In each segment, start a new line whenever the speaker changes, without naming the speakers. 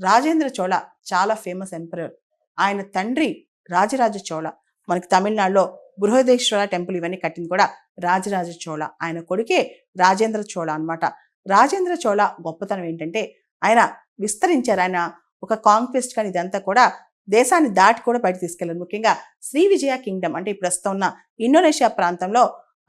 రాజేంద్ర చోళ చాలా famous emperor. ఆయన తండ్రి రాజరాజ చోళ. మనకి తమిళనాడులో బృహదేశ్వర టెంపుల్ ఇవన్నీ కట్టింది కూడా రాజరాజ చోళ. ఆయన కొడుకే రాజేంద్ర చోళ అన్నమాట. రాజేంద్ర చోళ గొప్పతనం ఏంటంటే ఆయన విస్తరించారు. ఆయన ఒక కాంక్వెస్ట్ కానీ ఇదంతా కూడా దేశాన్ని దాటి కూడా బయట తీసుకెళ్లారు. ముఖ్యంగా శ్రీ విజయ కింగ్డమ్ అంటే ప్రస్తుతం ఉన్న ఇండోనేషియా ప్రాంతంలో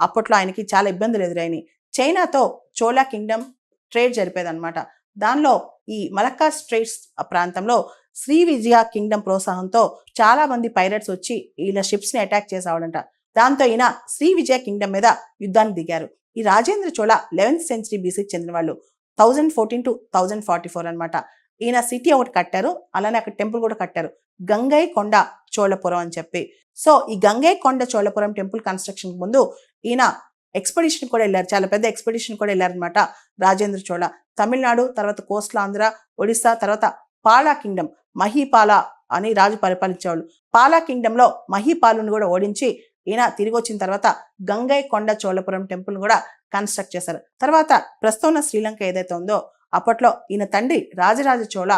అప్పట్లో ఆయనకి చాలా ఇబ్బందులు ఎదురైనాయి. చైనాతో చోళా కింగ్డమ్ ట్రేడ్ జరిపేదన్నమాట. దానిలో ఈ మలక్కా స్ట్రైట్స్ ప్రాంతంలో శ్రీ విజయ కింగ్డమ్ ప్రోత్సాహంతో చాలా మంది పైరట్స్ వచ్చి వీళ్ళ షిప్స్ ని అటాక్ చేసేవాడంట. దాంతో ఈయన శ్రీ విజయ కింగ్డమ్ మీద యుద్ధానికి దిగారు. ఈ రాజేంద్ర చోళ 11th సెంచరీ బీసీకి చెందిన వాళ్ళు. 1014 to 1044 అనమాట. ఈయన సిటీ ఒకటి కట్టారు, అలానే అక్కడ టెంపుల్ కూడా కట్టారు, గంగై కొండ చోళపురం అని చెప్పి. సో ఈ గంగై కొండ చోళపురం టెంపుల్ కన్స్ట్రక్షన్ ముందు ఈయన ఎక్స్పెడిషన్ కూడా వెళ్ళారు. చాలా పెద్ద ఎక్స్పెడిషన్ కూడా వెళ్ళారనమాట రాజేంద్ర చోళ. తమిళనాడు, తర్వాత కోస్టల్ ఆంధ్ర, ఒడిస్సా, తర్వాత పాలా కింగ్డమ్, మహీపాల అని రాజు పరిపాలించేవాళ్ళు. పాలా కింగ్డమ్ లో మహీపాలుని కూడా ఓడించి ఈయన తిరిగి వచ్చిన తర్వాత గంగై కొండ చోళపురం టెంపుల్ కూడా కన్స్ట్రక్ట్ చేశారు. తర్వాత ప్రస్తుతం ఉన్న శ్రీలంక ఏదైతే ఉందో అప్పట్లో ఈయన తండ్రి రాజరాజ చోళ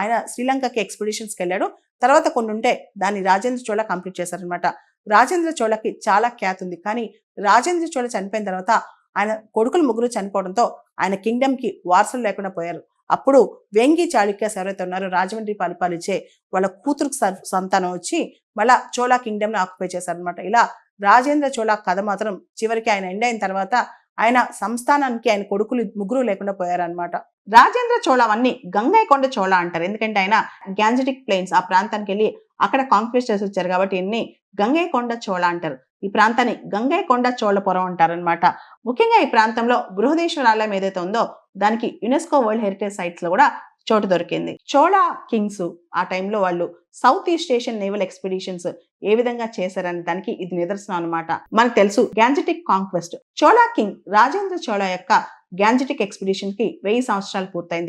ఆయన శ్రీలంకకి ఎక్స్పెడిషన్స్కి వెళ్ళాడు. తర్వాత కొన్ని ఉంటే దాన్ని రాజేంద్ర చోళ కంప్లీట్ చేశారనమాట. రాజేంద్ర చోళకి చాలా ఖ్యాతి ఉంది. కానీ రాజేంద్ర చోళ చనిపోయిన తర్వాత ఆయన కొడుకులు ముగ్గురు చనిపోవడంతో ఆయన కింగ్డమ్ కి వారసులు లేకుండా పోయారు. అప్పుడు వేంగి చాళుక్యాస్ ఎవరైతే ఉన్నారో రాజమండ్రి పరిపాలించే వాళ్ళ కూతురుకు సంతానం వచ్చి మళ్ళా చోళా కింగ్డమ్ ని ఆక్యుపై చేశారనమాట. ఇలా రాజేంద్ర చోళ కథ మాత్రం చివరికి ఆయన ఎండ్ అయిన తర్వాత ఆయన సంస్థానానికి ఆయన కొడుకులు ముగ్గురు లేకుండా పోయారనమాట. రాజేంద్ర చోళ అన్ని గంగై కొండ చోళ అంటారు. ఎందుకంటే ఆయన గ్యాంజెటిక్ ప్లెయిన్స్ ఆ ప్రాంతానికి వెళ్ళి అక్కడ కాంక్వెస్ట్ చేసి వచ్చారు కాబట్టి ఇన్ని గంగై కొండ చోళ అంటారు. ఈ ప్రాంతాన్ని గంగై కొండ చోళపురం అంటారనమాట. ముఖ్యంగా ఈ ప్రాంతంలో బృహదేశ్వర ఆలయం ఏదైతే ఉందో దానికి యునెస్కో వరల్డ్ హెరిటేజ్ సైట్స్ లో కూడా చోటు దొరికింది. చోళా కింగ్స్ ఆ టైంలో వాళ్ళు south east Asian naval expeditions ఏ విధంగా చేశారనే దానికి ఇది నిదర్శనం అనమాట. మనకు తెలుసు gangetic conquest. Chola king Rajendra Chola యొక్క గ్యాంజెటిక్ ఎక్స్పెడిషన్ కి 1000 సంవత్సరాలు పూర్తయింది.